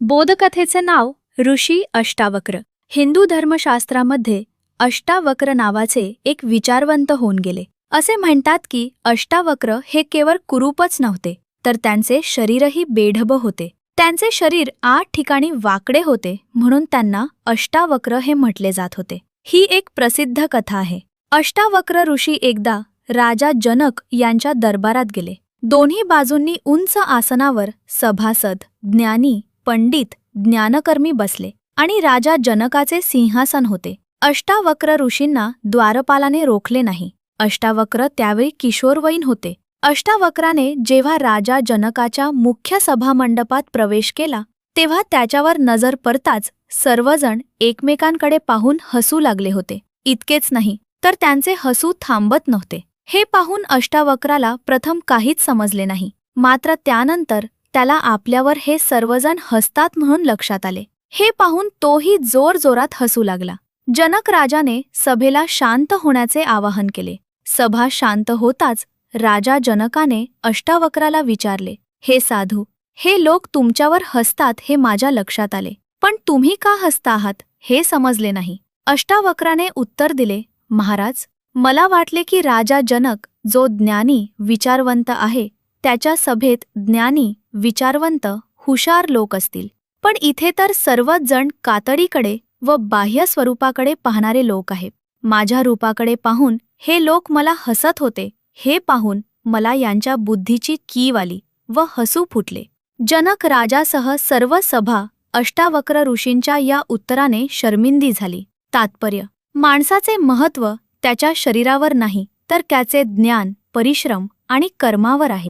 बोधकथेचे नाव ऋषी अष्टावक्र. हिंदू धर्मशास्त्रामध्ये अष्टावक्र नावाचे एक विचारवंत होऊन गेले. असे म्हणतात की अष्टावक्र हे केवळ कुरूपच नव्हते, तर त्यांचे शरीरही बेढब होते. त्यांचे शरीर 8 ठिकाणी वाकडे होते, म्हणून त्यांना अष्टावक्र हे म्हटले जात होते. ही एक प्रसिद्ध कथा आहे. अष्टावक्र ऋषी एकदा राजा जनक यांच्या दरबारात गेले. दोन्ही बाजूंनी उंच आसनावर सभासद, ज्ञानी, पंडित, ज्ञानकर्मी बसले आणि राजा जनकाचे सिंहासन होते. अष्टावक्र ऋषींना द्वारपालाने रोखले नाही. अष्टावक्र त्यावेळी किशोरवयीन होते. अष्टावक्राने जेव्हा राजा जनकाच्या मुख्य सभामंडपात प्रवेश केला, तेव्हा त्याच्यावर नजर पडताच सर्वजण एकमेकांकडे पाहून हसू लागले होते. इतकेच नाही, तर त्यांचे हसू थांबत नव्हते. हे पाहून अष्टावक्राला प्रथम काहीच समजले नाही. मात्र त्यानंतर त्याला आपल्यावर हे सर्वजण हसतात म्हणून लक्षात आले. हे पाहून तोही जोरजोरात हसू लागला. जनक राजाने सभेला शांत होण्याचे आवाहन केले. सभा शांत होताच राजा जनकाने अष्टावक्राला विचारले, हे साधू, हे लोक तुमच्यावर हसतात हे माझ्या लक्षात आले, पण तुम्ही का हसता आहात हे समजले नाही. अष्टावक्राने उत्तर दिले, महाराज, मला वाटले की राजा जनक जो ज्ञानी विचारवंत आहे, त्याच्या सभेत ज्ञानी विचारवंत हुशार लोक असतील. पण इथे तर सर्वच जण कातडीकडे व बाह्य स्वरूपाकडे पाहणारे लोक आहेत. माझ्या रूपाकडे पाहून हे लोक मला हसत होते. हे पाहून मला यांच्या बुद्धीची कीव आली व हसू फुटले. जनक राजासह सर्व सभा अष्टावक्र ऋषींच्या या उत्तराने शर्मिंदी झाली. तात्पर्य: माणसाचे महत्त्व त्याच्या शरीरावर नाही, तर त्याचे ज्ञान, परिश्रम आणि कर्मावर आहे.